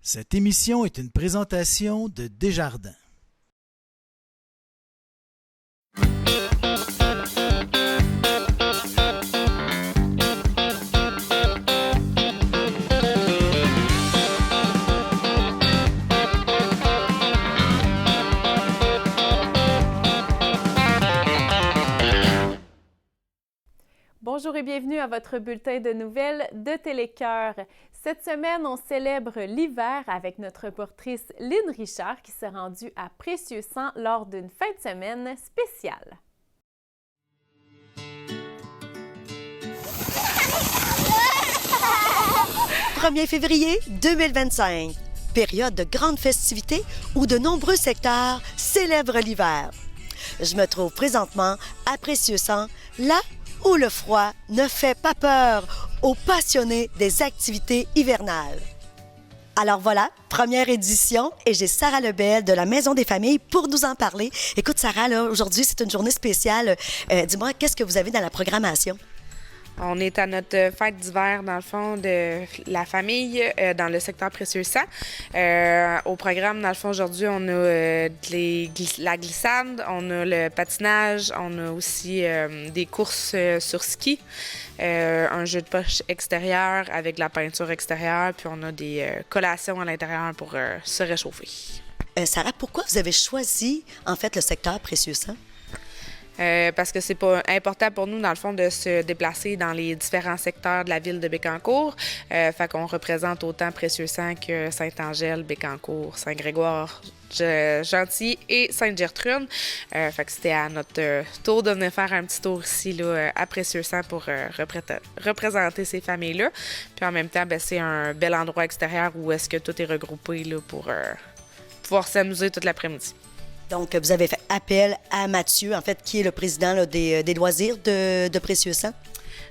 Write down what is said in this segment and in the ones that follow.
Cette émission est une présentation de Desjardins. Bonjour et bienvenue à votre bulletin de nouvelles de Télécœur. Cette semaine, on célèbre l'hiver avec notre reportrice Lynn Richard qui s'est rendue à Précieux-Sang lors d'une fin de semaine spéciale. « 1er février 2025, période de grandes festivités où de nombreux secteurs célèbrent l'hiver. Je me trouve présentement à Précieux-Sang, là où le froid ne fait pas peur aux passionnés des activités hivernales. Alors voilà, première édition, et j'ai Sarah Lebel de la Maison des Familles pour nous en parler. Écoute Sarah, là, aujourd'hui c'est une journée spéciale. Dis-moi, qu'est-ce que vous avez dans la programmation? On est à notre fête d'hiver, dans le fond, de la famille, dans le secteur Précieux-Sang. Au programme, dans le fond, aujourd'hui, on a la glissade, on a le patinage, on a aussi des courses sur ski, un jeu de poche extérieur avec de la peinture extérieure, puis on a des collations à l'intérieur pour se réchauffer. Sarah, pourquoi vous avez choisi, en fait, le secteur Précieux-Sang? Parce que c'est pas important pour nous, dans le fond, de se déplacer dans les différents secteurs de la ville de Bécancour. Fait qu'on représente autant Précieux-Sang que Saint-Angèle, Bécancour, Saint-Grégoire, Gentilly et Sainte-Gertrude. Fait que c'était à notre tour de venir faire un petit tour ici là, à Précieux-Sang pour représenter ces familles-là. Puis en même temps, ben, c'est un bel endroit extérieur où est-ce que tout est regroupé là, pour pouvoir s'amuser toute l'après-midi. Donc, vous avez fait appel à Mathieu, en fait, qui est le président là, des loisirs de Précieux-Sang.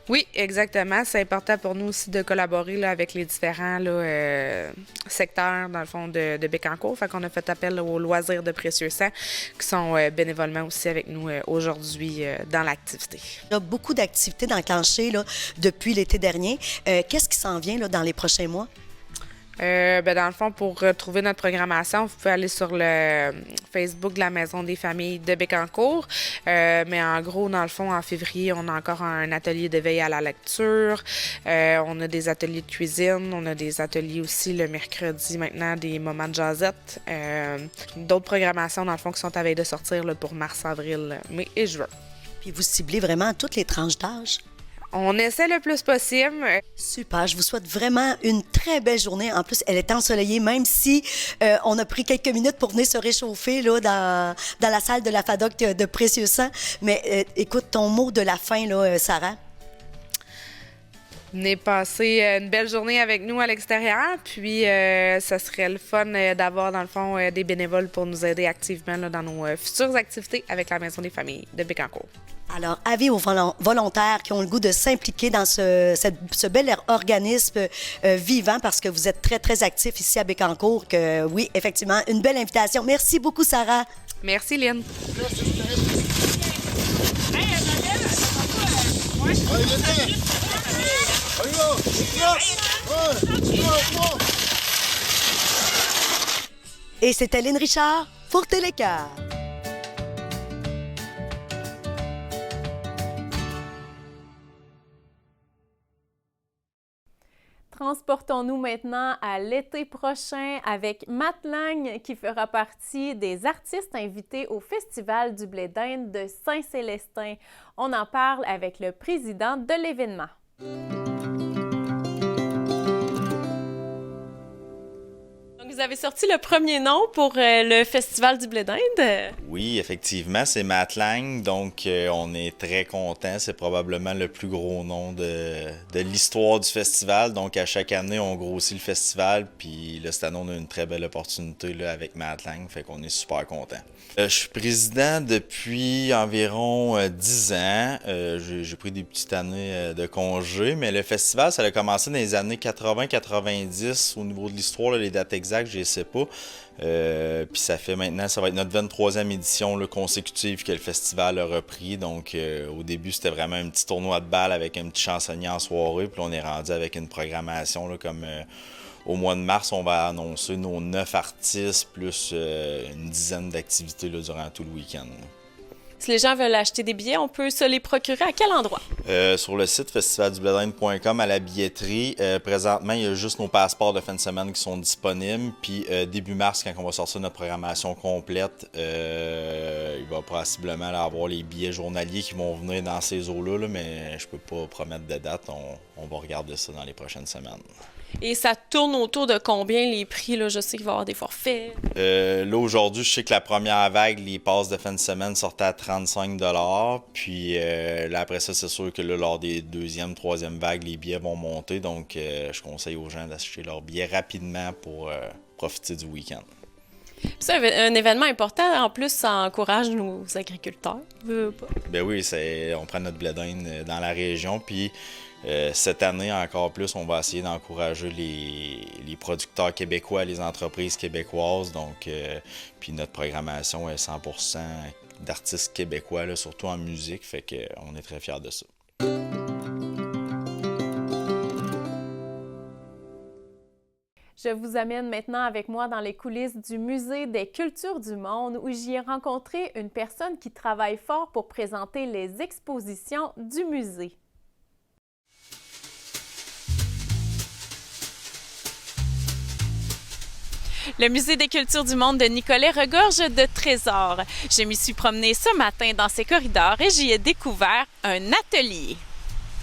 Oui, exactement. C'est important pour nous aussi de collaborer là, avec les différents là, secteurs, dans le fond, de Bécancour. Fait qu'on a fait appel là, aux loisirs de Précieux-Sang, qui sont bénévolement aussi avec nous aujourd'hui dans l'activité. Il y a beaucoup d'activités d'enclencher là, depuis l'été dernier. Qu'est-ce qui s'en vient là, dans les prochains mois? Dans le fond, pour retrouver notre programmation, vous pouvez aller sur le Facebook de la Maison des Familles de Bécancour. Mais en gros, dans le fond, en février, on a encore un atelier d'éveil à la lecture. On a des ateliers de cuisine. On a des ateliers aussi le mercredi maintenant, des moments de jasette. D'autres programmations, dans le fond, qui sont à veille de sortir là, pour mars, avril, mai et juin. Puis vous ciblez vraiment toutes les tranches d'âge? On essaie le plus possible. Super, je vous souhaite vraiment une très belle journée. En plus, elle est ensoleillée, même si on a pris quelques minutes pour venir se réchauffer là, dans la salle de la FADOC de Précieux-Sang. Mais écoute, ton mot de la fin, là, Sarah. Venez passer une belle journée avec nous à l'extérieur. Puis, ça serait le fun d'avoir, dans le fond, des bénévoles pour nous aider activement là, dans nos futures activités avec la Maison des Familles de Bécancour. Alors, avis aux volontaires qui ont le goût de s'impliquer dans ce bel organisme vivant parce que vous êtes très, très actifs ici à Bécancour. Que, oui, effectivement, une belle invitation. Merci beaucoup, Sarah. Merci, Lynn. Et c'était Lynn Richard pour Télécœur. Transportons-nous maintenant à l'été prochain avec Matt Lang qui fera partie des artistes invités au Festival du blé d'Inde de Saint-Célestin. On en parle avec le président de l'événement. Vous avez sorti le premier nom pour le Festival du blé d'Inde? Oui, effectivement, c'est Matt Lang, donc on est très contents. C'est probablement le plus gros nom de l'histoire du festival. Donc à chaque année, on grossit le festival, puis là, cette année, on a une très belle opportunité là, avec Matt Lang, fait qu'on est super contents. Je suis président depuis environ 10 ans. J'ai pris des petites années de congé, mais le festival, ça a commencé dans les années 80-90 au niveau de l'histoire, là, les dates exactes. vagues, je ne sais pas. Puis ça va être notre 23e édition là, consécutive que le festival a repris. Donc au début, c'était vraiment un petit tournoi de balle avec un petit chansonnier en soirée. Puis là, on est rendu avec une programmation là, comme au mois de mars, on va annoncer nos 9 artistes plus une dizaine d'activités là, durant tout le week-end. Si les gens veulent acheter des billets, on peut se les procurer à quel endroit? Sur le site festivaldubledin.com à la billetterie. Présentement, il y a juste nos passeports de fin de semaine qui sont disponibles. Puis début mars, quand on va sortir notre programmation complète, il va possiblement avoir les billets journaliers qui vont venir dans ces eaux-là, là, mais je peux pas promettre de date. On va regarder ça dans les prochaines semaines. Et ça tourne autour de combien les prix? Là? Je sais qu'il va y avoir des forfaits. Là, aujourd'hui, je sais que la première vague, les passes de fin de semaine sortaient à 35 $. Puis là, après ça, c'est sûr que là, lors des deuxième, troisième vagues, les billets vont monter. Donc, je conseille aux gens d'acheter leurs billets rapidement pour profiter du week-end. C'est un événement important. En plus, ça encourage nos agriculteurs. Ben oui, on prend notre blé d'Inde dans la région. Puis cette année, encore plus, on va essayer d'encourager les producteurs québécois, les entreprises québécoises. Donc, puis notre programmation est 100% d'artistes québécois, là, surtout en musique. Fait qu'on est très fiers de ça. Je vous amène maintenant avec moi dans les coulisses du Musée des cultures du monde où j'y ai rencontré une personne qui travaille fort pour présenter les expositions du musée. Le Musée des cultures du monde de Nicolet regorge de trésors. Je m'y suis promenée ce matin dans ses corridors et j'y ai découvert un atelier.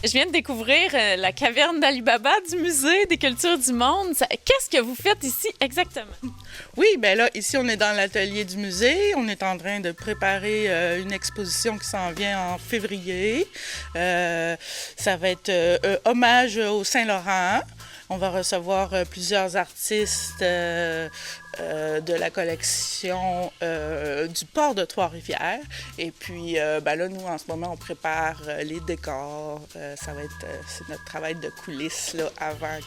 Je viens de découvrir la caverne d'Ali Baba du Musée des cultures du monde. Qu'est-ce que vous faites ici exactement? Oui, bien là, ici, on est dans l'atelier du musée. On est en train de préparer une exposition qui s'en vient en février. Ça va être hommage au Saint-Laurent. On va recevoir plusieurs artistes de la collection du port de Trois-Rivières. Et puis, ben là, nous, en ce moment, on prépare les décors. Ça va être, c'est notre travail de coulisses là, avant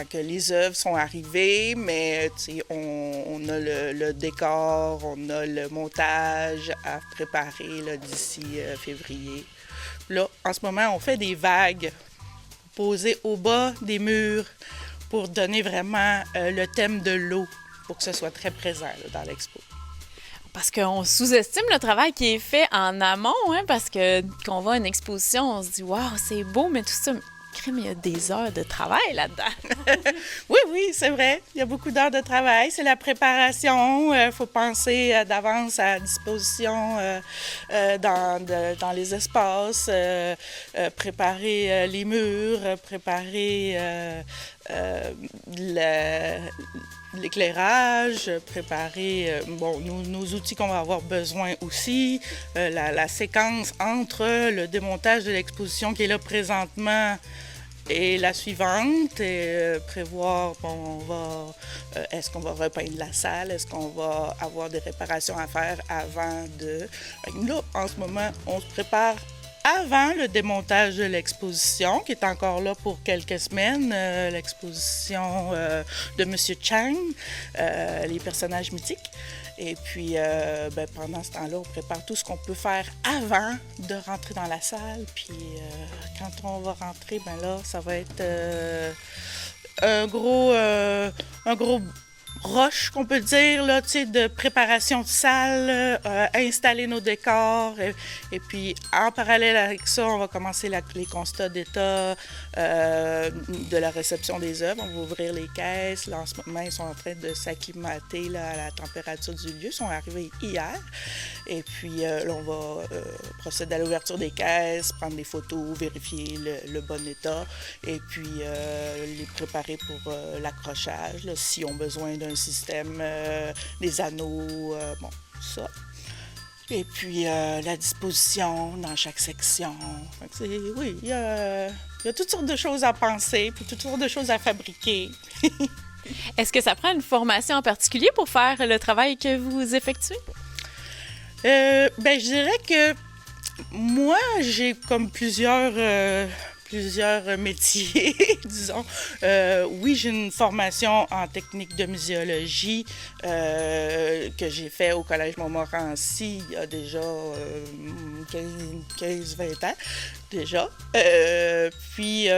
que les œuvres sont arrivées. Mais on a le décor, on a le montage à préparer là, d'ici février. Là, en ce moment, on fait des vagues posées au bas des murs pour donner vraiment le thème de l'eau, pour que ce soit très présent là, dans l'expo. Parce qu'on sous-estime le travail qui est fait en amont, hein, parce que quand on va à une exposition, on se dit « Wow, c'est beau, mais tout ça, crème, il y a des heures de travail là-dedans. » Oui, c'est vrai. Il y a beaucoup d'heures de travail. C'est la préparation. Il faut penser d'avance à disposition dans les espaces, préparer les murs, préparer l'éclairage, préparer nos outils qu'on va avoir besoin aussi, la séquence entre le démontage de l'exposition qui est là présentement et la suivante, et prévoir, est-ce qu'on va repeindre la salle, est-ce qu'on va avoir des réparations à faire avant de... Là, en ce moment, on se prépare avant le démontage de l'exposition, qui est encore là pour quelques semaines, l'exposition de M. Chang, les personnages mythiques. Et puis, pendant ce temps-là, on prépare tout ce qu'on peut faire avant de rentrer dans la salle. Puis, quand on va rentrer, là, ça va être un gros rush, qu'on peut dire, là, de préparation de salle, installer nos décors. Et puis, en parallèle avec ça, on va commencer les constats d'état de la réception des œuvres. On va ouvrir les caisses. Là, en ce moment, ils sont en train de s'acclimater là, à la température du lieu. Ils sont arrivés hier. Et puis, là, on va procéder à l'ouverture des caisses, prendre des photos, vérifier le bon état. Et puis, les préparer pour l'accrochage, là, s'ils ont besoin d'un système, des anneaux, tout ça. Et puis, la disposition dans chaque section. Oui, il y a toutes sortes de choses à penser, puis toutes sortes de choses à fabriquer. Est-ce que ça prend une formation en particulier pour faire le travail que vous effectuez? Je dirais que moi, j'ai comme plusieurs plusieurs métiers, disons. Oui, j'ai une formation en technique de muséologie que j'ai fait au Collège Montmorency il y a déjà 15-20 ans. Déjà. Puis,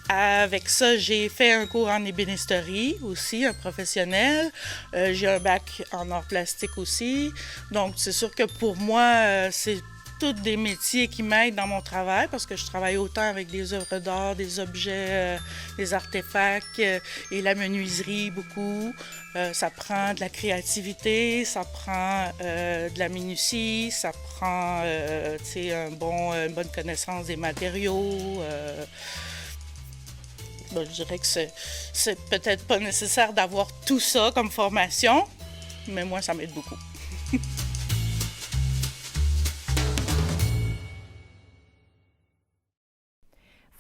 avec ça, j'ai fait un cours en ébénisterie aussi, un professionnel. J'ai un bac en arts plastiques aussi. Donc, c'est sûr que pour moi, c'est tous des métiers qui m'aident dans mon travail parce que je travaille autant avec des œuvres d'art, des objets, des artefacts et la menuiserie beaucoup. Ça prend de la créativité, ça prend de la minutie, ça prend une bonne connaissance des matériaux. Je dirais que c'est peut-être pas nécessaire d'avoir tout ça comme formation, mais moi, ça m'aide beaucoup.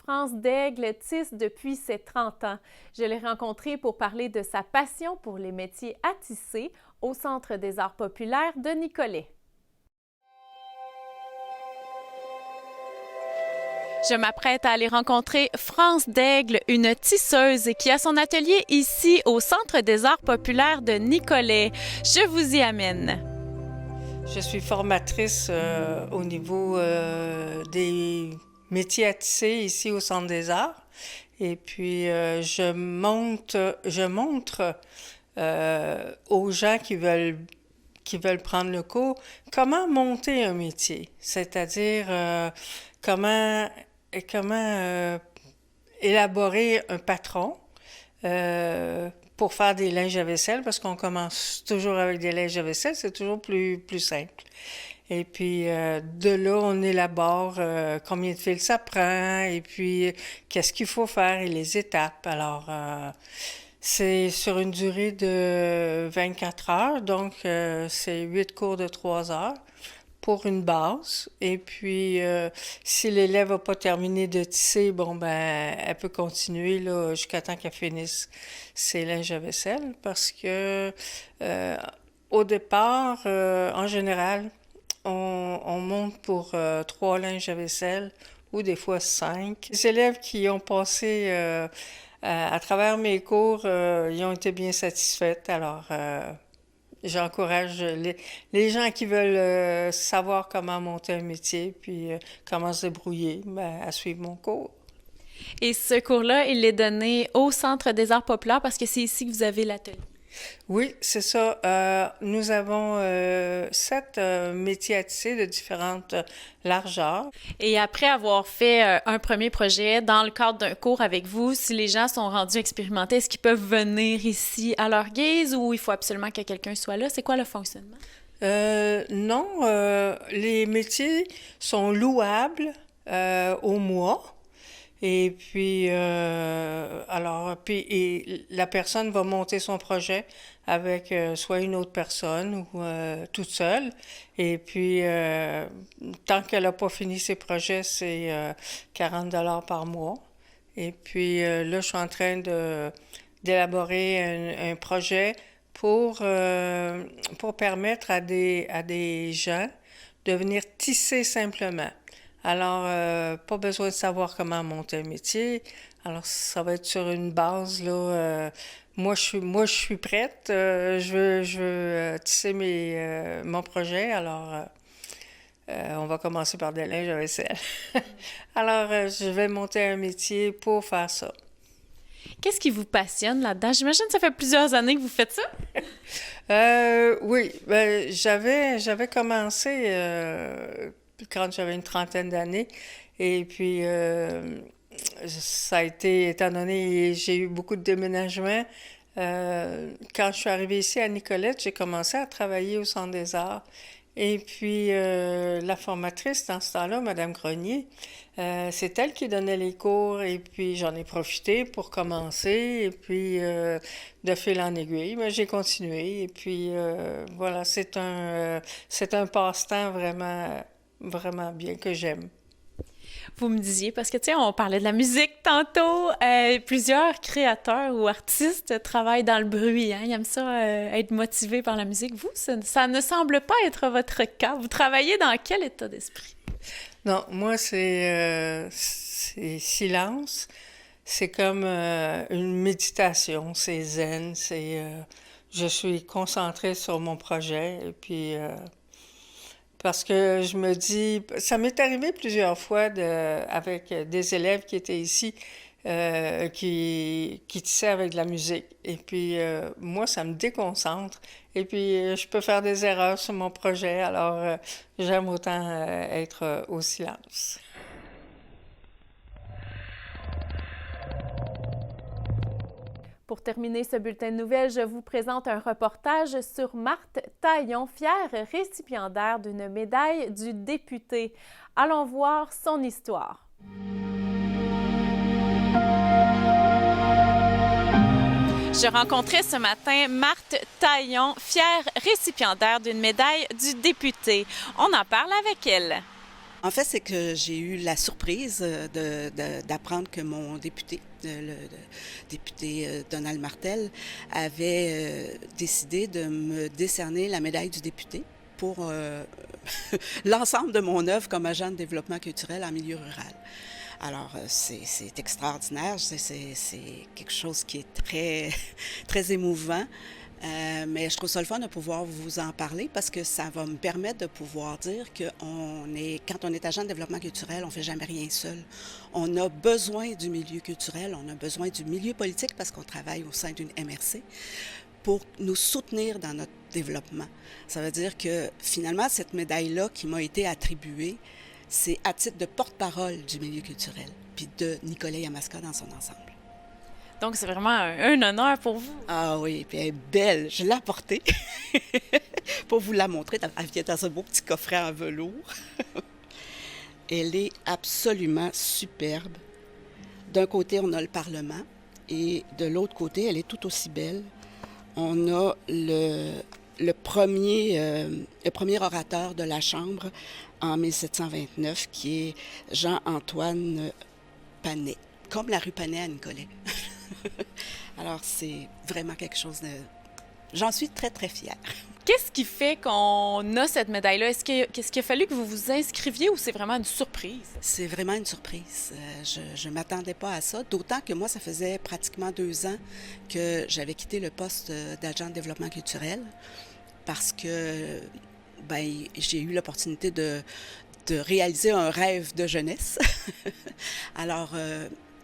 France Daigle tisse depuis ses 30 ans. Je l'ai rencontré pour parler de sa passion pour les métiers à tisser au Centre des arts populaires de Nicolet. Je m'apprête à aller rencontrer France Daigle, une tisseuse qui a son atelier ici au Centre des arts populaires de Nicolet. Je vous y amène. Je suis formatrice au niveau des métiers à tisser ici au Centre des arts. Et puis, je montre aux gens qui veulent prendre le cours comment monter un métier, c'est-à-dire comment élaborer un patron pour faire des linges à vaisselle, parce qu'on commence toujours avec des linges à vaisselle, c'est toujours plus simple. Et puis, de là, on élabore combien de fils ça prend, et puis qu'est-ce qu'il faut faire et les étapes. Alors, c'est sur une durée de 24 heures, donc c'est 8 cours de 3 heures pour une base. Et puis, si l'élève n'a pas terminé de tisser, elle peut continuer là, jusqu'à temps qu'elle finisse ses linges à vaisselle, parce que au départ, en général, on monte pour 3 linges à vaisselle ou des fois 5. Les élèves qui ont passé à travers mes cours, ils ont été bien satisfaits. Alors, j'encourage les gens qui veulent savoir comment monter un métier puis comment se débrouiller à suivre mon cours. Et ce cours-là, il est donné au Centre des arts populaires parce que c'est ici que vous avez l'atelier. Oui, c'est ça. Nous avons 7 métiers à tisser de différentes largeurs. Et après avoir fait un premier projet dans le cadre d'un cours avec vous, si les gens sont rendus expérimentés, est-ce qu'ils peuvent venir ici à leur guise ou il faut absolument que quelqu'un soit là? C'est quoi le fonctionnement? Non, les métiers sont louables au mois. Et puis, et la personne va monter son projet avec soit une autre personne ou toute seule. Et puis, tant qu'elle n'a pas fini ses projets, c'est 40 $ par mois. Et puis, là, je suis en train d'élaborer un projet pour permettre à des gens de venir tisser simplement. Alors, pas besoin de savoir comment monter un métier. Alors, ça va être sur une base, là. Moi, je suis prête. Je veux tisser mon projet. Alors, on va commencer par des linges à vaisselle. Alors, je vais monter un métier pour faire ça. Qu'est-ce qui vous passionne là-dedans? J'imagine que ça fait plusieurs années que vous faites ça? Oui, j'avais commencé quand j'avais une trentaine d'années. Et puis, ça a été, étant donné j'ai eu beaucoup de déménagements, quand je suis arrivée ici à Nicolette, j'ai commencé à travailler au Centre des arts. Et puis, la formatrice dans ce temps-là, Mme Grenier, c'est elle qui donnait les cours. Et puis, j'en ai profité pour commencer. Et puis, de fil en aiguille, j'ai continué. Et puis, voilà, c'est un passe-temps vraiment bien que j'aime. Vous me disiez, parce que, tu sais, on parlait de la musique tantôt, plusieurs créateurs ou artistes travaillent dans le bruit, hein? Ils aiment ça, être motivés par la musique. Vous, ça ne semble pas être votre cas. Vous travaillez dans quel état d'esprit? Non, moi, c'est c'est silence. C'est comme une méditation, c'est zen, je suis concentrée sur mon projet et puis parce que je me dis, ça m'est arrivé plusieurs fois avec des élèves qui étaient ici qui tissaient avec de la musique et puis moi ça me déconcentre et puis je peux faire des erreurs sur mon projet alors j'aime autant être au silence. Pour terminer ce bulletin de nouvelles, je vous présente un reportage sur Marthe Taillon, fière récipiendaire d'une médaille du député. Allons voir son histoire. Je rencontrais ce matin Marthe Taillon, fière récipiendaire d'une médaille du député. On en parle avec elle. En fait, c'est que j'ai eu la surprise d'apprendre que mon député, le député Donald Martel, avait décidé de me décerner la médaille du député pour l'ensemble de mon œuvre comme agent de développement culturel en milieu rural. Alors, c'est extraordinaire, c'est quelque chose qui est très, très émouvant. Mais je trouve ça le fun de pouvoir vous en parler parce que ça va me permettre de pouvoir dire que quand on est agent de développement culturel, on ne fait jamais rien seul. On a besoin du milieu culturel, on a besoin du milieu politique parce qu'on travaille au sein d'une MRC pour nous soutenir dans notre développement. Ça veut dire que finalement, cette médaille-là qui m'a été attribuée, c'est à titre de porte-parole du milieu culturel, puis de Nicolas Yamaska dans son ensemble. Donc, c'est vraiment un honneur pour vous. Ah oui, puis elle est belle. Je l'ai apportée pour vous la montrer. Elle vient dans un beau petit coffret en velours. Elle est absolument superbe. D'un côté, on a le Parlement et de l'autre côté, elle est tout aussi belle. On a le premier orateur de la Chambre en 1729, qui est Jean-Antoine Panet, comme la rue Panet à Nicolet. Alors, c'est vraiment quelque chose de... J'en suis très, très fière. Qu'est-ce qui fait qu'on a cette médaille-là? Est-ce qu'il a fallu que vous vous inscriviez ou c'est vraiment une surprise? C'est vraiment une surprise. Je ne m'attendais pas à ça, d'autant que moi, ça faisait pratiquement 2 ans que j'avais quitté le poste d'agent de développement culturel parce que j'ai eu l'opportunité de réaliser un rêve de jeunesse. Alors,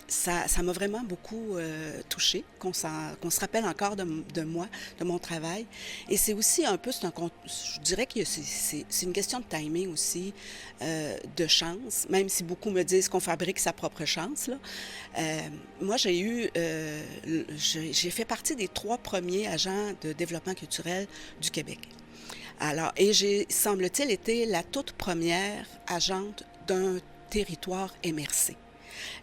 ça m'a vraiment beaucoup touchée, qu'on se rappelle encore de moi, de mon travail. Et c'est aussi un peu, je dirais que c'est une question de timing aussi, de chance, même si beaucoup me disent qu'on fabrique sa propre chance. Là. Moi, j'ai fait partie des 3 premiers agents de développement culturel du Québec. Alors, et j'ai, semble-t-il, été la toute première agente d'un territoire MRC.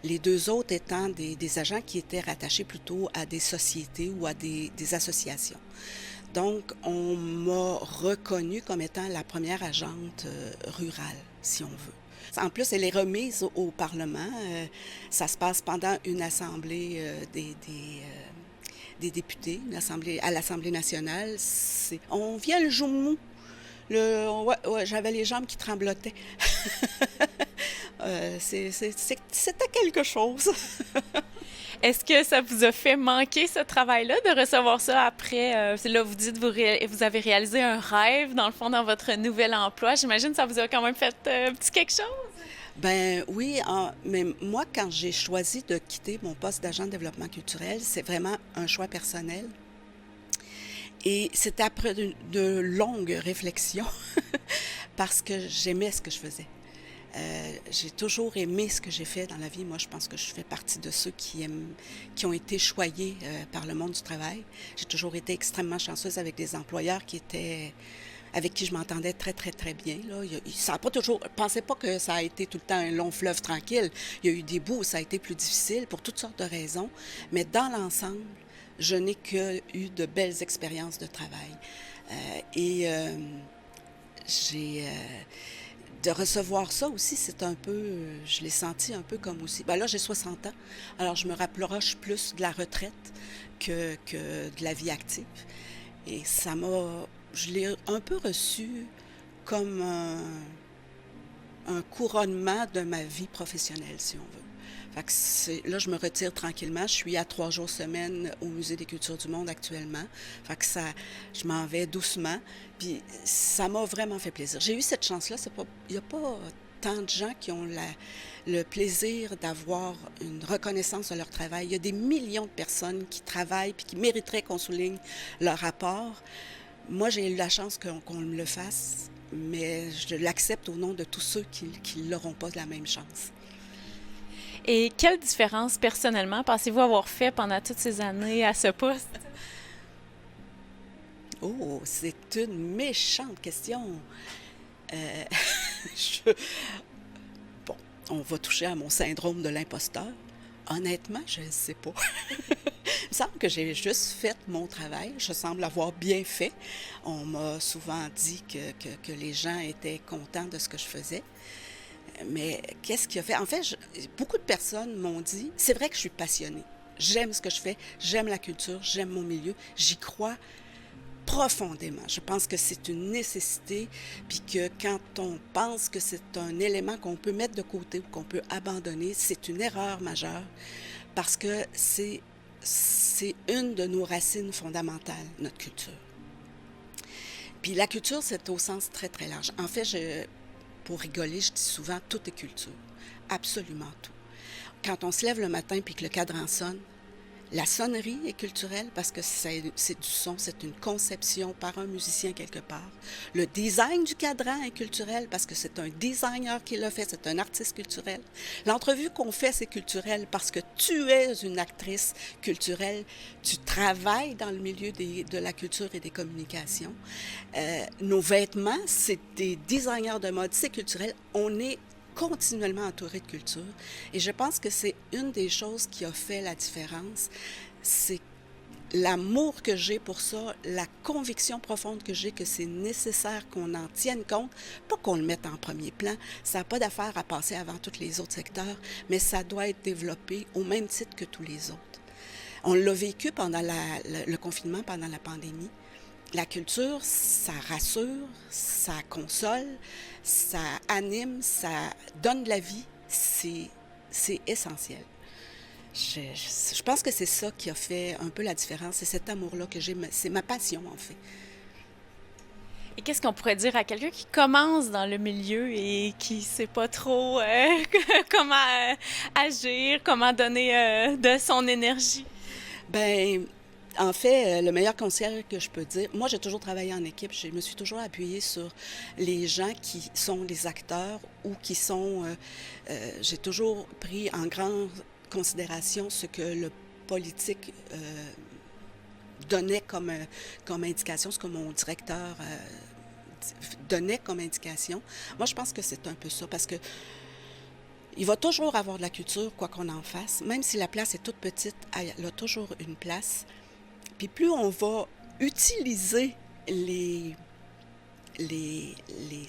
Les 2 autres étant des agents qui étaient rattachés plutôt à des sociétés ou à des associations. Donc, on m'a reconnue comme étant la première agente rurale, si on veut. En plus, elle est remise au Parlement. Ça se passe pendant une assemblée des députés, à l'Assemblée nationale. On vient le jour mou. J'avais les jambes qui tremblotaient. C'était quelque chose. Est-ce que ça vous a fait manquer ce travail-là de recevoir ça après? Là, vous dites que vous avez réalisé un rêve, dans le fond, dans votre nouvel emploi. J'imagine que ça vous a quand même fait un petit quelque chose? Ben oui, mais moi, quand j'ai choisi de quitter mon poste d'agent de développement culturel, c'est vraiment un choix personnel. Et c'était après de longues réflexions parce que j'aimais ce que je faisais. J'ai toujours aimé ce que j'ai fait dans la vie. Moi, je pense que je fais partie de ceux qui ont été choyés par le monde du travail. J'ai toujours été extrêmement chanceuse avec des employeurs avec qui je m'entendais très, très, très bien. Là. Ça a pas toujours... Je ne pensais pas que ça a été tout le temps un long fleuve tranquille. Il y a eu des bouts où ça a été plus difficile pour toutes sortes de raisons. Mais dans l'ensemble, je n'ai que eu de belles expériences de travail. De recevoir ça aussi, c'est un peu... je l'ai senti un peu comme aussi... Là, j'ai 60 ans, alors je me rapproche plus de la retraite que de la vie active. Et je l'ai un peu reçu comme un couronnement de ma vie professionnelle, si on veut. Fait que là, je me retire tranquillement. Je suis à 3 jours semaine au Musée des cultures du monde actuellement. Fait que je m'en vais doucement. Puis ça m'a vraiment fait plaisir. J'ai eu cette chance-là. Il n'y a pas tant de gens qui ont le plaisir d'avoir une reconnaissance de leur travail. Il y a des millions de personnes qui travaillent et qui mériteraient qu'on souligne leur rapport. Moi, j'ai eu la chance qu'on me le fasse, mais je l'accepte au nom de tous ceux qui n'auront pas la même chance. Et quelle différence, personnellement, pensez-vous avoir fait pendant toutes ces années à ce poste? Oh, c'est une méchante question. Bon, on va toucher à mon syndrome de l'imposteur. Honnêtement, je ne sais pas. Il me semble que j'ai juste fait mon travail. Je semble l'avoir bien fait. On m'a souvent dit que les gens étaient contents de ce que je faisais. Mais qu'est-ce qui a fait? En fait, beaucoup de personnes m'ont dit, c'est vrai que je suis passionnée. J'aime ce que je fais, j'aime la culture, j'aime mon milieu, j'y crois profondément. Je pense que c'est une nécessité, puis que quand on pense que c'est un élément qu'on peut mettre de côté ou qu'on peut abandonner, c'est une erreur majeure, parce que c'est une de nos racines fondamentales, notre culture. Puis la culture, c'est au sens très, très large. En fait, pour rigoler, je dis souvent, tout est culture. Absolument tout. Quand on se lève le matin puis que le cadran sonne, la sonnerie est culturelle parce que c'est du son, c'est une conception par un musicien quelque part. Le design du cadran est culturel parce que c'est un designer qui l'a fait, c'est un artiste culturel. L'entrevue qu'on fait, c'est culturel parce que tu es une actrice culturelle, tu travailles dans le milieu de la culture et des communications. Nos vêtements, c'est des designers de mode, c'est culturel. On est continuellement entouré de culture. Et je pense que c'est une des choses qui a fait la différence. C'est l'amour que j'ai pour ça, la conviction profonde que j'ai que c'est nécessaire qu'on en tienne compte, pas qu'on le mette en premier plan. Ça n'a pas d'affaire à passer avant tous les autres secteurs, mais ça doit être développé au même titre que tous les autres. On l'a vécu pendant le confinement, pendant la pandémie. La culture, ça rassure, ça console, ça anime, ça donne de la vie. C'est essentiel. Je pense que c'est ça qui a fait un peu la différence. C'est cet amour-là que j'ai. C'est ma passion, en fait. Et qu'est-ce qu'on pourrait dire à quelqu'un qui commence dans le milieu et qui ne sait pas trop comment agir, comment donner de son énergie? Bien, en fait, le meilleur conseil que je peux dire, moi, j'ai toujours travaillé en équipe. Je me suis toujours appuyée sur les gens qui sont les acteurs ou qui sont... j'ai toujours pris en grande considération ce que le politique donnait comme indication, ce que mon directeur donnait comme indication. Moi, je pense que c'est un peu ça, parce que il va toujours avoir de la culture, quoi qu'on en fasse. Même si la place est toute petite, elle a toujours une place. Puis plus on va utiliser les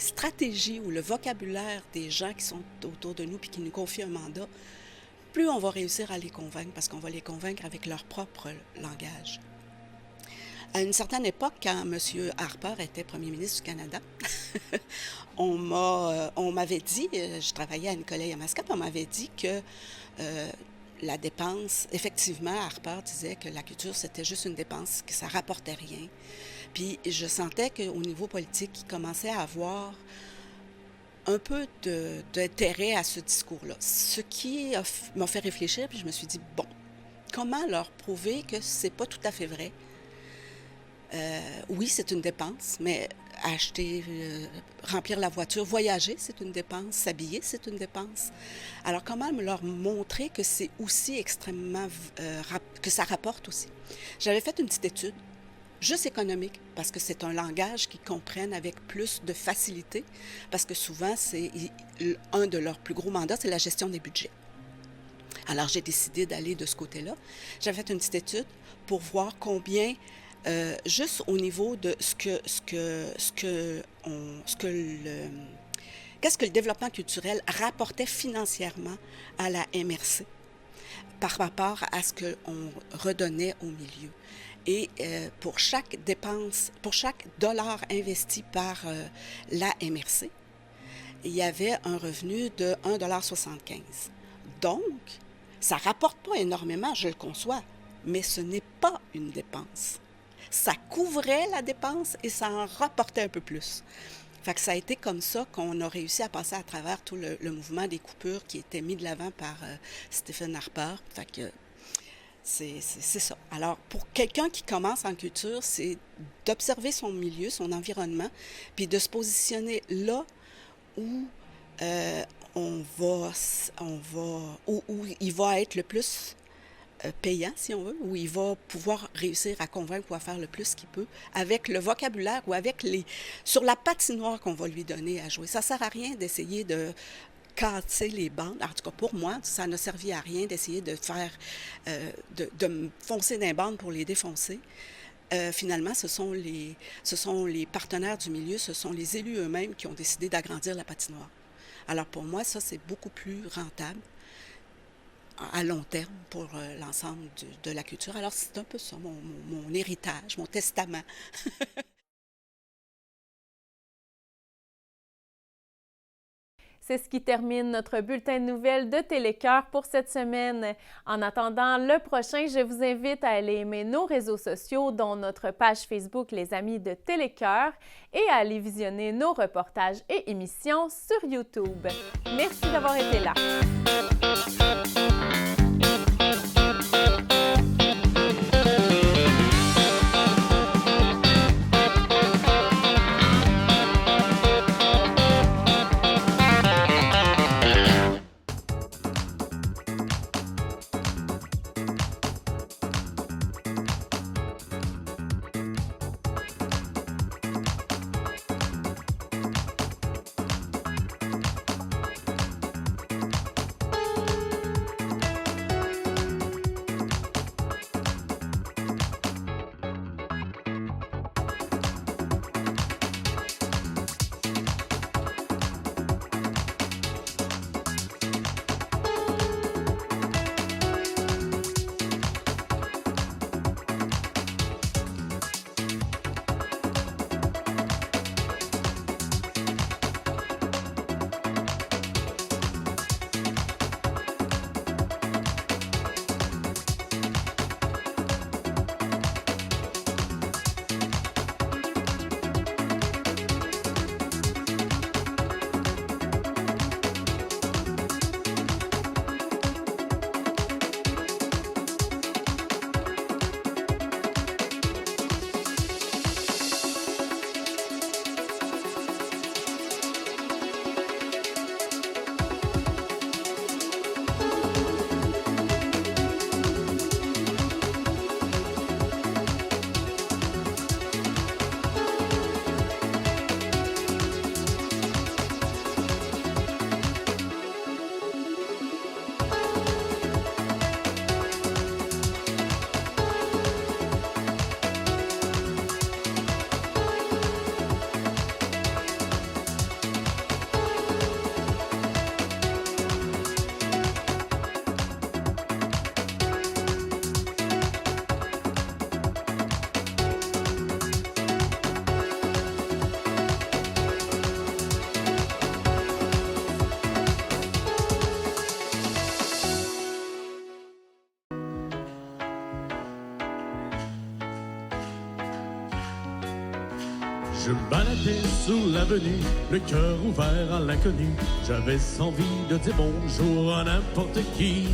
stratégies ou le vocabulaire des gens qui sont autour de nous puis qui nous confient un mandat, plus on va réussir à les convaincre, parce qu'on va les convaincre avec leur propre langage. À une certaine époque, quand M. Harper était premier ministre du Canada, on m'avait dit, je travaillais à Nicolet-Yamaska, on m'avait dit que la dépense, effectivement, Harper disait que la culture, c'était juste une dépense, que ça rapportait rien. Puis je sentais qu'au niveau politique, il commençait à avoir un peu d'intérêt à ce discours-là. Ce qui m'a fait réfléchir, puis je me suis dit, bon, comment leur prouver que c'est pas tout à fait vrai? Oui, c'est une dépense, mais acheter, remplir la voiture, voyager, c'est une dépense, s'habiller, c'est une dépense. Alors, comment leur montrer que c'est aussi extrêmement, que ça rapporte aussi? J'avais fait une petite étude, juste économique, parce que c'est un langage qu'ils comprennent avec plus de facilité, parce que souvent, c'est un de leurs plus gros mandats, c'est la gestion des budgets. Alors, j'ai décidé d'aller de ce côté-là. J'avais fait une petite étude pour voir combien... juste au niveau de qu'est-ce que le développement culturel rapportait financièrement à la MRC par rapport à ce qu'on redonnait au milieu. Et pour chaque dépense, pour chaque dollar investi par la MRC, il y avait un revenu de 1,75 $. Donc, ça ne rapporte pas énormément, je le conçois, mais ce n'est pas une dépense. Ça couvrait la dépense et ça en rapportait un peu plus. Fait que ça a été comme ça qu'on a réussi à passer à travers tout le mouvement des coupures qui était mis de l'avant par Stephen Harper. Fait que c'est ça. Alors, pour quelqu'un qui commence en culture, c'est d'observer son milieu, son environnement, puis de se positionner là où où il va être le plus payant, si on veut, où il va pouvoir réussir à convaincre ou à faire le plus qu'il peut avec le vocabulaire ou avec sur la patinoire qu'on va lui donner à jouer. Ça ne sert à rien d'essayer de casser les bandes. En tout cas, pour moi, ça n'a servi à rien d'essayer de faire, de me foncer dans les bandes pour les défoncer. Finalement, ce sont les partenaires du milieu, ce sont les élus eux-mêmes qui ont décidé d'agrandir la patinoire. Alors pour moi, ça, c'est beaucoup plus rentable à long terme pour l'ensemble de la culture. Alors c'est un peu ça, mon héritage, mon testament. C'est ce qui termine notre bulletin de nouvelles de Télécœur pour cette semaine. En attendant le prochain, je vous invite à aller aimer nos réseaux sociaux, dont notre page Facebook Les Amis de Télécœur, et à aller visionner nos reportages et émissions sur YouTube. Merci d'avoir été là. Je me baladais sur l'avenue, le cœur ouvert à l'inconnu. J'avais envie de dire bonjour à n'importe qui.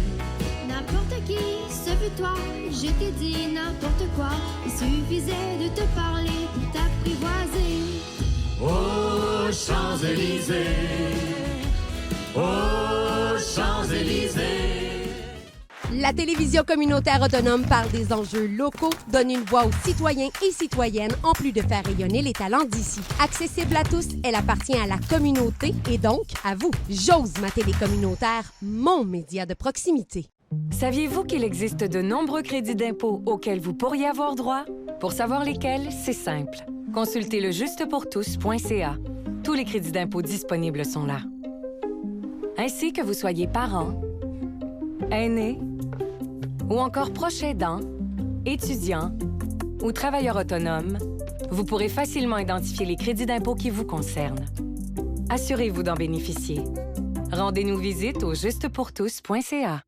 N'importe qui, ce fut toi, je t'ai dit n'importe quoi. Il suffisait de te parler pour t'apprivoiser. Oh, Champs-Élysées, oh, Champs-Élysées. La télévision communautaire autonome parle des enjeux locaux, donne une voix aux citoyens et citoyennes, en plus de faire rayonner les talents d'ici. Accessible à tous, elle appartient à la communauté et donc à vous. J'ose ma télé communautaire, mon média de proximité. Saviez-vous qu'il existe de nombreux crédits d'impôt auxquels vous pourriez avoir droit? Pour savoir lesquels, c'est simple. Consultez le justepourtous.ca. Tous les crédits d'impôt disponibles sont là. Ainsi que vous soyez parent, aîné, ou encore proche aidant, étudiant ou travailleur autonome, vous pourrez facilement identifier les crédits d'impôt qui vous concernent. Assurez-vous d'en bénéficier. Rendez-nous visite au justepourtous.ca.